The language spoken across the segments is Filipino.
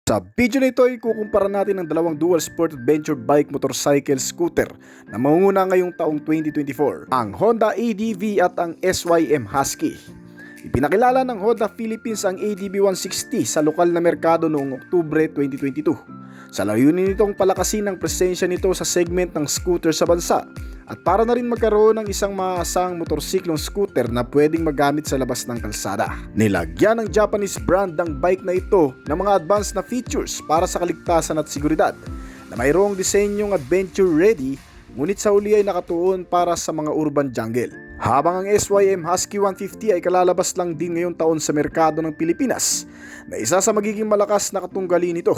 Sa video na ito ay kukumpara natin ang dalawang dual sport adventure bike motorcycle scooter na mangunguna ngayong taong 2024, ang Honda ADV at ang SYM Husky. Ipinakilala ng Honda Philippines ang ADV 160 sa lokal na merkado noong Oktubre 2022. Sa layunin nitong palakasin ang presensya nito sa segment ng scooter sa bansa at para na rin magkaroon ng isang maasang motorsiklong scooter na pwedeng magamit sa labas ng kalsada. Nilagyan ng Japanese brand ang bike na ito ng mga advanced na features para sa kaligtasan at seguridad na mayroong disenyong adventure ready, ngunit sa uli ay nakatuon para sa mga urban jungle. Habang ang SYM Husky 150 ay kalalabas lang din ngayong taon sa merkado ng Pilipinas na isa sa magiging malakas na katunggali nito.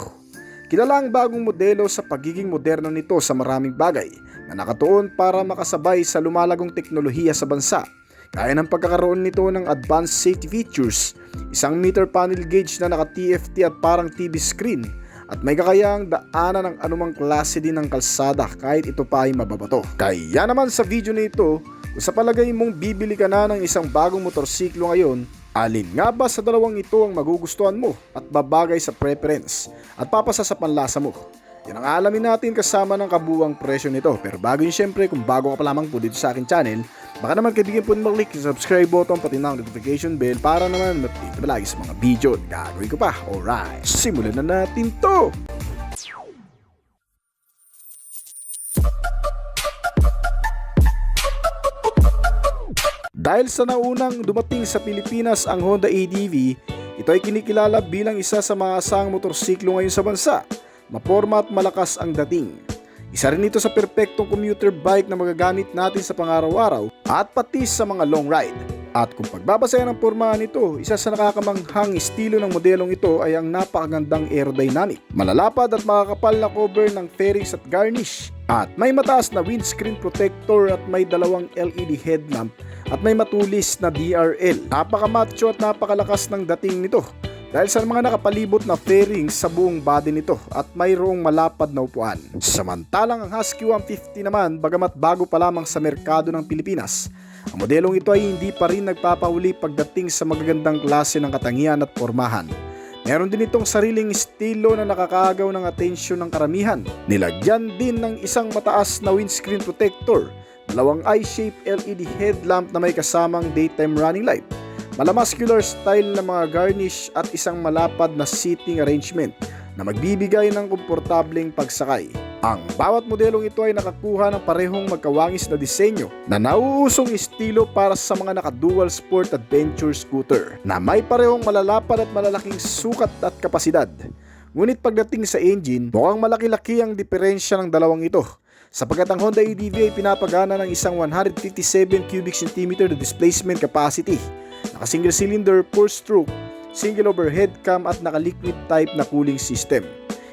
Kilala ang bagong modelo sa pagiging moderno nito sa maraming bagay na nakatuon para makasabay sa lumalagong teknolohiya sa bansa. Kaya ng pagkakaroon nito ng advanced safety features, isang meter panel gauge na naka-TFT at parang TV screen, at may kakayahang daanan ng anumang klase din ng kalsada kahit ito pa ay mababato. Kaya naman sa video na ito, kung sa palagay mong bibili ka na ng isang bagong motorsiklo ngayon, alin nga ba sa dalawang ito ang magugustuhan mo at babagay sa preference at papasa sa panlasa mo? Yan ang alamin natin kasama ng kabuuang presyo nito. Pero bago yun, syempre, kung bago ka pa lamang po dito sa akin channel, baka naman kaibigan po mag-click yung subscribe button pati ng notification bell para naman matito lagi sa mga video na gagawin ko pa. Alright, simulan na natin to! Dahil sa naunang dumating sa Pilipinas ang Honda ADV, ito ay kinikilala bilang isa sa maasang motorsiklo ngayon sa bansa. Maporma at malakas ang dating. Isa rin ito sa perpektong commuter bike na magagamit natin sa pang-araw-araw at pati sa mga long ride. At kung pagbabasayan ang pormahan nito, isa sa nakakamanghang estilo ng modelong ito ay ang napakagandang aerodynamic. Malalapad at makakapal na cover ng fairings at garnish. At may mataas na windscreen protector at may dalawang LED headlamp at may matulis na DRL. Napakamacho at napakalakas ng dating nito dahil sa mga nakapalibot na fairings sa buong body nito at mayroong malapad na upuan. Samantalang ang Husky 150 naman, bagamat bago pa lamang sa merkado ng Pilipinas, ang modelong ito ay hindi pa rin nagpapahuli pagdating sa magagandang klase ng katangian at pormahan. Meron din itong sariling estilo na nakakaagaw ng atensyon ng karamihan. Nilagyan din ng isang mataas na windscreen protector, dalawang eye-shaped LED headlamp na may kasamang daytime running light, malamuscular style na mga garnish at isang malapad na seating arrangement na magbibigay ng komportableng pagsakay. Ang bawat modelong ito ay nakakuha ng parehong magkawangis na disenyo na nauusong estilo para sa mga naka-dual sport adventure scooter na may parehong malalapad at malalaking sukat at kapasidad. Ngunit pagdating sa engine, mukhang malaki-laki ang diferensya ng dalawang ito, sapagkat ang Honda ADV ay pinapagana ng isang 157 cubic centimeter na displacement capacity, naka-single cylinder 4-stroke, single overhead cam at naka-liquid type na cooling system.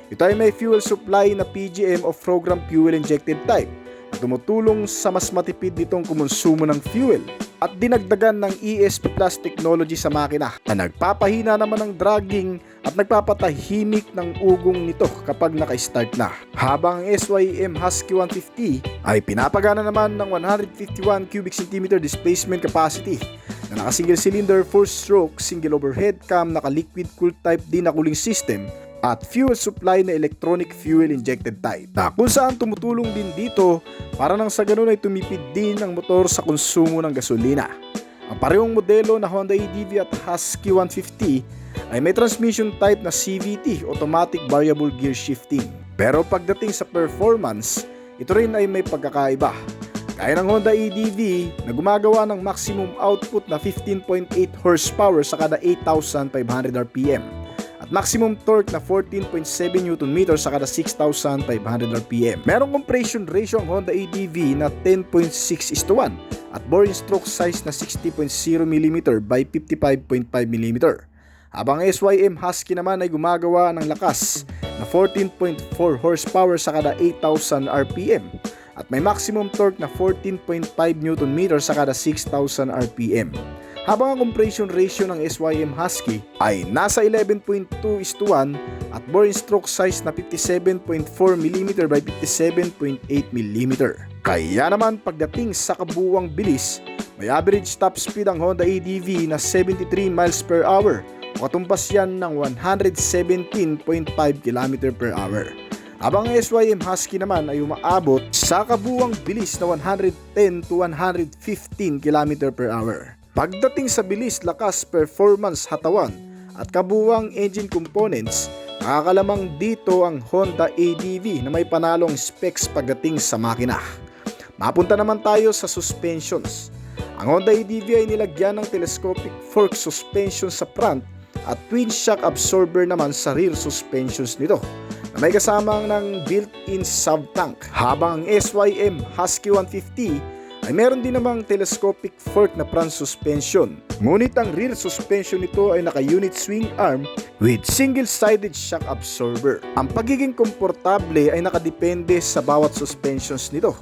Ito ay may fuel supply na PGM o program fuel injected type at tumutulong sa mas matipid nitong kumonsumo ng fuel at dinagdagan ng ESP Plus technology sa makina na nagpapahina naman ng dragging at nagpapatahimik ng ugong nito kapag naka-start na. Habang ang SYM Husky 150 ay pinapagana naman ng 151 cubic centimeter displacement capacity na naka-single cylinder 4-stroke, single overhead cam, naka-liquid cool type din na cooling system at fuel supply na electronic fuel injected type na kung saan tumutulong din dito para nang sa ganun ay tumipid din ang motor sa konsumo ng gasolina. Ang parehong modelo na Honda ADV at Husky 150 ay may transmission type na CVT, automatic variable gear shifting. Pero pagdating sa performance, ito rin ay may pagkakaiba. Kaya ng Honda ADV na gumagawa ng maximum output na 15.8 horsepower sa kada 8,500 RPM at maximum torque na 14.7 Nm sa kada 6,500 RPM. Merong compression ratio ang Honda ADV na 10.6:1 at boring stroke size na 60.0 mm by 55.5 mm. Habang SYM Husky naman ay gumagawa ng lakas na 14.4 horsepower sa kada 8,000 RPM at may maximum torque na 14.5 Nm sa kada 6,000 RPM. Habang ang compression ratio ng SYM Husky ay nasa 11.2:1 at boring stroke size na 57.4 mm by 57.8 mm. Kaya naman pagdating sa kabuuang bilis, may average top speed ang Honda ADV na 73 miles per hour o katumbas yan ng 117.5 km per hour. Habang ang SYM Husky naman ay umaabot sa kabuuang bilis na 110 to 115 km per hour. Pagdating sa bilis, lakas, performance, hatawan at kabuuang engine components, nakakalamang dito ang Honda ADV na may panalong specs pagdating sa makina. Mapunta naman tayo sa suspensions. Ang Honda ADV ay nilagyan ng telescopic fork suspension sa front at twin shock absorber naman sa rear suspensions nito, na may kasamang ng built-in sub-tank. Habang ang SYM Husky 150 ay meron din namang telescopic fork na front suspension. Ngunit ang rear suspension nito ay naka-unit swing arm with single-sided shock absorber. Ang pagiging komportable ay nakadepende sa bawat suspensions nito,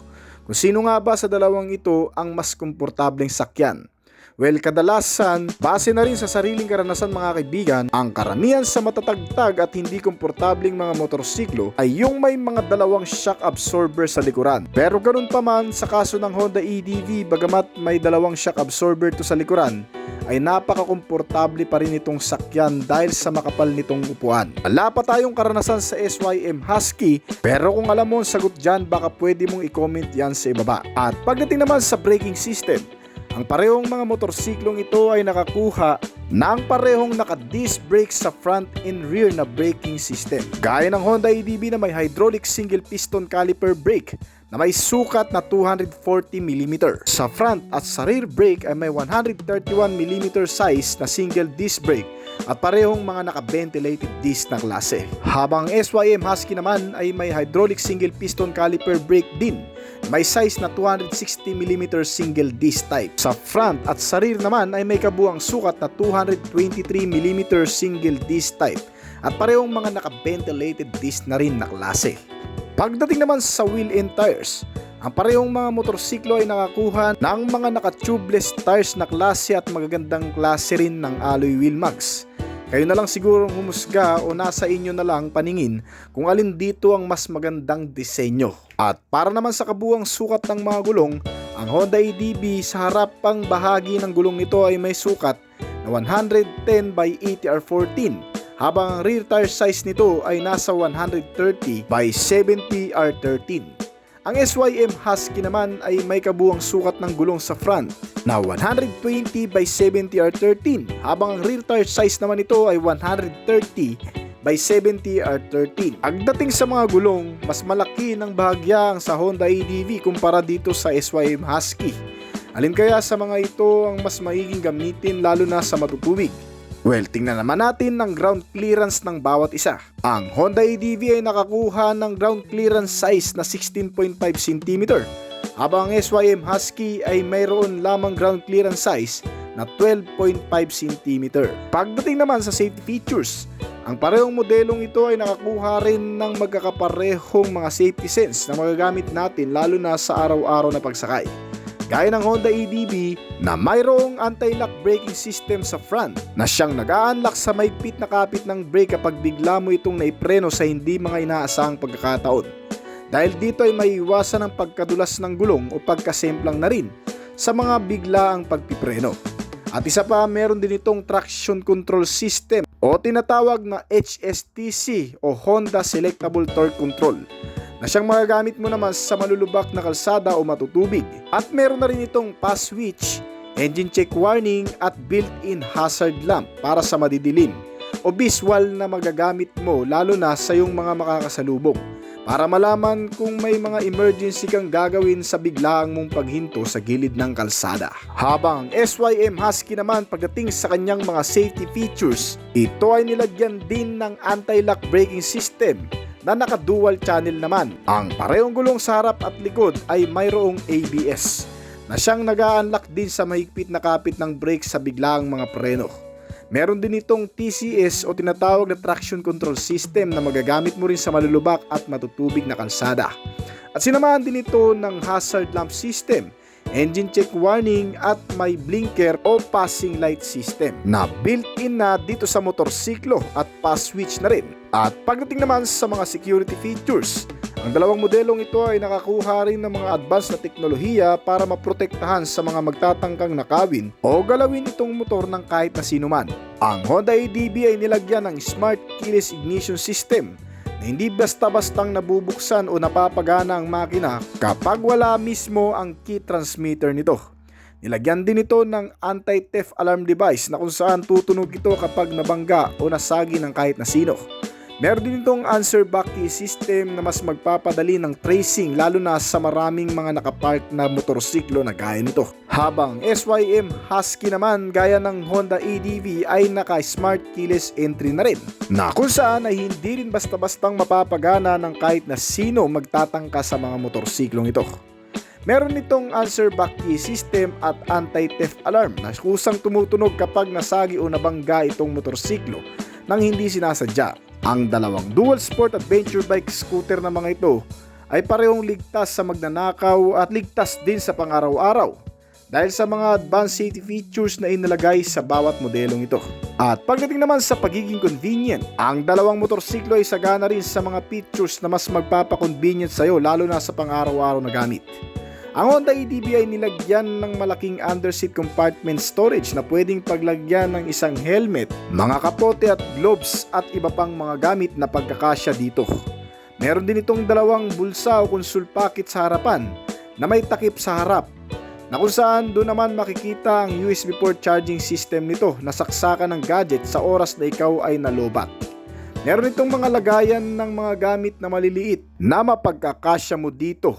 kung sino nga ba sa dalawang ito ang mas komportableng sakyan. Well, kadalasan, base na rin sa sariling karanasan mga kaibigan, ang karamihan sa matatagtag at hindi komportableng mga motorsiklo ay yung may mga dalawang shock absorber sa likuran. Pero ganun pa man sa kaso ng Honda ADV, bagamat may dalawang shock absorber to sa likuran, ay napaka-komportable pa rin itong sakyan dahil sa makapal nitong upuan. Wala pa tayong karanasan sa SYM Husky, pero kung alam mo ang sagot dyan, baka pwede mong i-comment yan sa ibaba. At pagdating naman sa braking system, ang parehong mga motorsiklong ito ay nakakuha ng parehong naka-disc brake sa front and rear na braking system. Gaya ng Honda ADV na may hydraulic single piston caliper brake na may sukat na 240mm sa front, at sa rear brake ay may 131mm size na single disc brake at parehong mga naka-ventilated disc na klase. Habang SYM Husky naman ay may hydraulic single piston caliper brake din, may size na 260mm single disc type sa front, at sa rear naman ay may kabuang sukat na 223mm single disc type at parehong mga naka-ventilated disc na rin na klase. Pagdating naman sa wheel and tires, ang parehong mga motorsiklo ay nakakuha ng mga naka-tubeless tires na klase at magagandang klase rin ng alloy wheel mags. Kayo na lang siguro humusga o nasa inyo na lang paningin kung alin dito ang mas magandang disenyo. At para naman sa kabuang sukat ng mga gulong, ang Honda ADV sa harapang bahagi ng gulong nito ay may sukat na 110 by 80 R14. Habang ang rear tire size nito ay nasa 130 by 70 R13. Ang SYM Husky naman ay may kabuang sukat ng gulong sa front na 120 by 70 R13, habang ang rear tire size naman nito ay 130 by 70 R13. Pagdating sa mga gulong, mas malaki ng bahagya ang sa Honda ADV kumpara dito sa SYM Husky. Alin kaya sa mga ito ang mas maiging gamitin lalo na sa matutubig? Well, tingnan naman natin ang ground clearance ng bawat isa. Ang Honda ADV ay nakakuha ng ground clearance size na 16.5 cm, habang ang SYM Husky ay mayroon lamang ground clearance size na 12.5 cm. Pagdating naman sa safety features, ang parehong modelong ito ay nakakuha rin ng magkakaparehong mga safety sense na magagamit natin lalo na sa araw-araw na pagsakay. Gaya ng Honda ADV na mayroong anti-lock braking system sa front na siyang nag-a-unlock sa mahigpit na kapit ng brake kapag bigla mo itong naipreno sa hindi mga inaasahang pagkakataon. Dahil dito ay maiiwasan ang pagkadulas ng gulong o pagkasemplang na rin sa mga biglaang pagpipreno. At isa pa, meron din itong traction control system o tinatawag na HSTC o Honda Selectable Torque Control, na siyang magagamit mo naman sa malulubak na kalsada o matutubig. At meron na rin itong pass switch, engine check warning at built-in hazard lamp para sa madidilim o visual na magagamit mo lalo na sa iyong mga makakasalubong para malaman kung may mga emergency kang gagawin sa biglaang mong paghinto sa gilid ng kalsada. Habang SYM Husky naman, pagdating sa kanyang mga safety features, ito ay nilagyan din ng anti-lock braking system na naka-dual channel naman. Ang parehong gulong sa harap at likod ay mayroong ABS na siyang nag-a-unlock din sa mahigpit na kapit ng brake sa biglaang mga preno. Meron din itong TCS o tinatawag na traction control system na magagamit mo rin sa malulubak at matutubig na kalsada. At sinamahan din ito ng hazard lamp system engine check warning at may blinker o passing light system na built-in na dito sa motorsiklo at pass switch na rin. At pagdating naman sa mga security features, ang dalawang modelong ito ay nakakuha rin ng mga advanced na teknolohiya para maprotektahan sa mga magtatangkang nakawin o galawin itong motor ng kahit na sino man. Ang Honda ADV ay nilagyan ng Smart Keyless Ignition System na hindi basta-bastang nabubuksan o napapagana ang makina kapag wala mismo ang key transmitter nito. Nilagyan din ito ng anti-theft alarm device na kung saan tutunog ito kapag nabangga o nasagi ng kahit na sino. Meron din itong answer back key system na mas magpapadali ng tracing lalo na sa maraming mga nakapark na motorsiklo na gaya nito. Habang SYM Husky naman gaya ng Honda ADV ay naka-smart keyless entry na rin, na kung saan ay hindi rin basta-bastang mapapagana ng kahit na sino magtatangka sa mga motorsiklong ito. Meron itong answer back key system at anti-theft alarm na kusang tumutunog kapag nasagi o nabangga itong motorsiklo nang hindi sinasadya. Ang dalawang dual sport adventure bike scooter na mga ito ay parehong ligtas sa magnanakaw at ligtas din sa pang-araw-araw dahil sa mga advanced safety features na inilagay sa bawat modelong ito. At pagdating naman sa pagiging convenient, ang dalawang motorsiklo ay sagana rin sa mga features na mas magpapakonvenient sa iyo lalo na sa pang-araw-araw na gamit. Ang Honda ADV ay nilagyan ng malaking underseat compartment storage na pwedeng paglagyan ng isang helmet, mga kapote at gloves at iba pang mga gamit na pagkakasya dito. Meron din itong dalawang bulsa o console pocket sa harapan na may takip sa harap, na kung saan doon naman makikita ang USB port charging system nito na saksakan ng gadget sa oras na ikaw ay nalobat. Meron itong mga lagayan ng mga gamit na maliliit na mapagkakasya mo dito.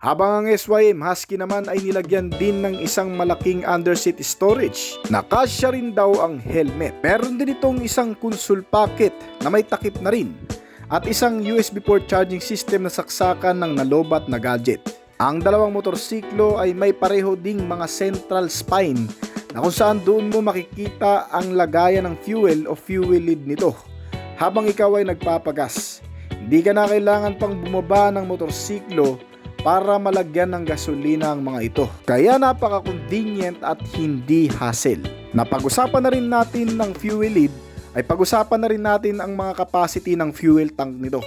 Habang ang SYM Husky naman ay nilagyan din ng isang malaking underseat storage na kasya rin daw ang helmet. Meron din itong isang console pocket na may takip na rin at isang USB port charging system na saksakan ng nalobat na gadget. Ang dalawang motorsiklo ay may pareho ding mga central spine na kung saan doon mo makikita ang lagayan ng fuel o fuel lid nito habang ikaw ay nagpapagas. Hindi ka na kailangan pang bumaba ng motorsiklo para malagyan ng gasolina ang mga ito. Kaya napaka-convenient at hindi hassle. Napag-usapan na rin natin ng fuel lid, ay pag-usapan na rin natin ang mga capacity ng fuel tank nito.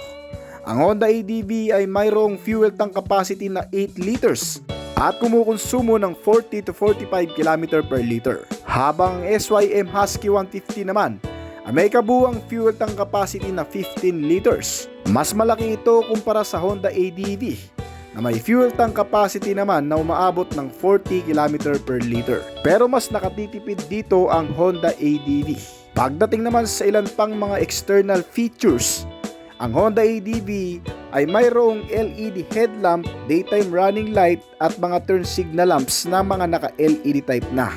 Ang Honda ADV ay mayroong fuel tank capacity na 8 liters at kumukonsumo ng 40 to 45 km per liter. Habang SYM Husky 150 naman ay may kabuuang fuel tank capacity na 15 liters. Mas malaki ito kumpara sa Honda ADV na may fuel tank capacity naman na umaabot ng 40 km per liter. Pero mas nakatitipid dito ang Honda ADV. Pagdating naman sa ilan pang mga external features, ang Honda ADV ay mayroong LED headlamp, daytime running light at mga turn signal lamps na mga naka-LED type na.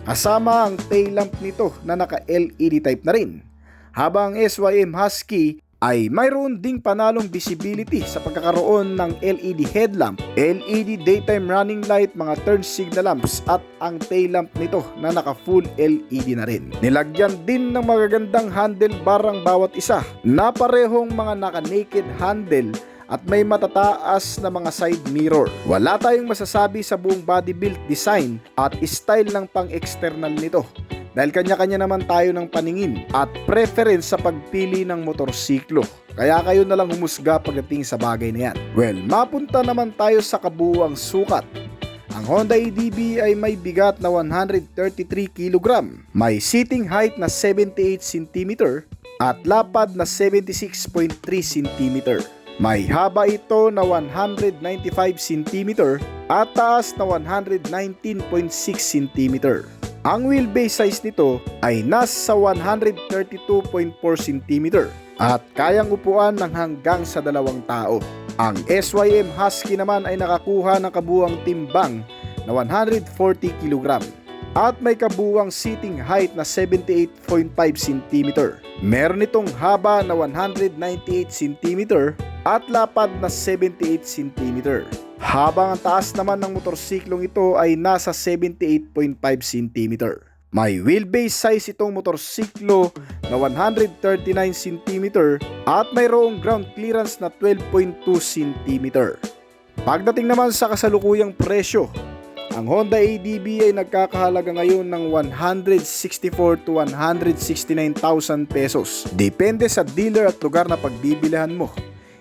Kasama ang tail lamp nito na naka-LED type na rin. Habang SYM Husky ay mayroon ding panalong visibility sa pagkakaroon ng LED headlamp, LED daytime running light, mga turn signal lamps at ang tail lamp nito na naka full LED na rin. Nilagyan din ng magagandang handlebar ang bawat isa na parehong mga naka naked handle at may matataas na mga side mirror. Wala tayong masasabi sa buong body build design at style ng pang-external nito dahil kanya-kanya naman tayo ng paningin at preference sa pagpili ng motorsiklo. Kaya kayo na lang humusga pagdating sa bagay na yan. Well, mapunta naman tayo sa kabuuang sukat. Ang Honda ADV ay may bigat na 133 kg, may seating height na 78 cm at lapad na 76.3 cm. May haba ito na 195 cm at taas na 119.6 cm. Ang wheelbase size nito ay nasa 132.4 cm at kayang upuan ng hanggang sa 2 tao. Ang SYM Husky naman ay nakakuha ng kabuuang timbang na 140 kg at may kabuuang seating height na 78.5 cm. Meron itong haba na 198 cm at lapad na 78 cm. Habang ang taas naman ng motorsiklong ito ay nasa 78.5 cm. May wheelbase size itong motorsiklo na 139 cm at mayroong ground clearance na 12.2 cm. Pagdating naman sa kasalukuyang presyo, Ang Honda ADV ay nagkakahalaga ngayon ng 164 to 169,000 pesos. Depende sa dealer at lugar na pagbibilihan mo.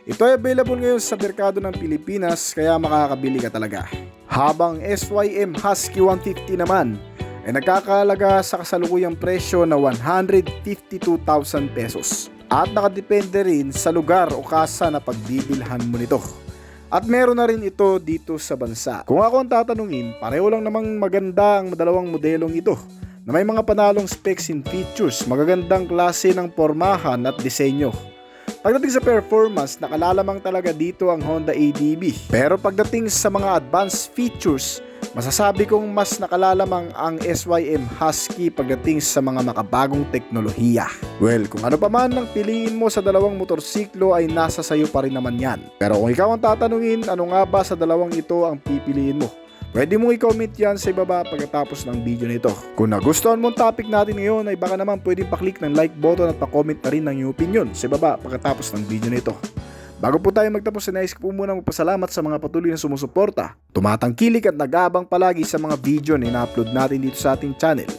Ito ay available ngayon sa merkado ng Pilipinas kaya makakabili ka talaga. Habang SYM Husky 150 naman ay nagkakahalaga sa kasalukuyang presyo na 152,000 pesos. At nakadepende rin sa lugar o kasa na pagbibilhan mo nito. At meron na rin ito dito sa bansa. Kung ako ang tatanungin, pareho lang namang maganda ang dalawang modelong ito na may mga panalong specs and features, magagandang klase ng pormahan at disenyo. Pagdating sa performance, nakalalamang talaga dito ang Honda ADV. Pero pagdating sa mga advanced features, masasabi kong mas nakalalamang ang SYM Husky pagdating sa mga makabagong teknolohiya. Well, kung ano pa man ang piliin mo sa dalawang motorsiklo ay nasa sayo pa rin naman yan. Pero kung ikaw ang tatanungin, ano nga ba sa dalawang ito ang pipiliin mo? Pwede mong i-comment yan sa ibaba pagkatapos ng video nito. Kung nagustuhan mo ang topic natin ngayon ay baka naman pwedeng pa-click ng like button at pa-comment na rin ng iyong opinion sa ibaba pagkatapos ng video nito. Bago po tayo magtapos, nais ko po muna magpasalamat sa mga patuloy na sumusuporta, tumatangkilik at nag-aabang palagi sa mga video na ina-upload natin dito sa ating channel.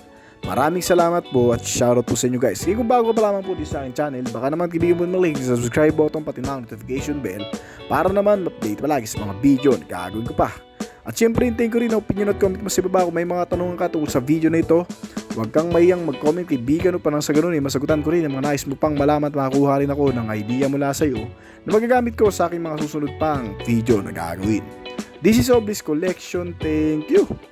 Maraming salamat po at shoutout po sa inyo guys. Kaya kung bago ka pa lamang po dito sa aking channel, baka naman kaibigan mo na-like sa subscribe button pati na notification bell para naman update palagi sa mga video na gagawin ko pa. At syempre hintayin ko rin ang opinion at comment mo sa ibaba kung may mga tanong ka tungkol sa video na ito. Huwag kang mayang mag-comment kaibigan o pa nang sa ganun masagutan ko rin ang mga nais mo pang malaman at makakuha rin ako ng idea mula sa iyo na magagamit ko sa aking mga susunod pang video na gagawin. This is Oblis Collection. Thank you!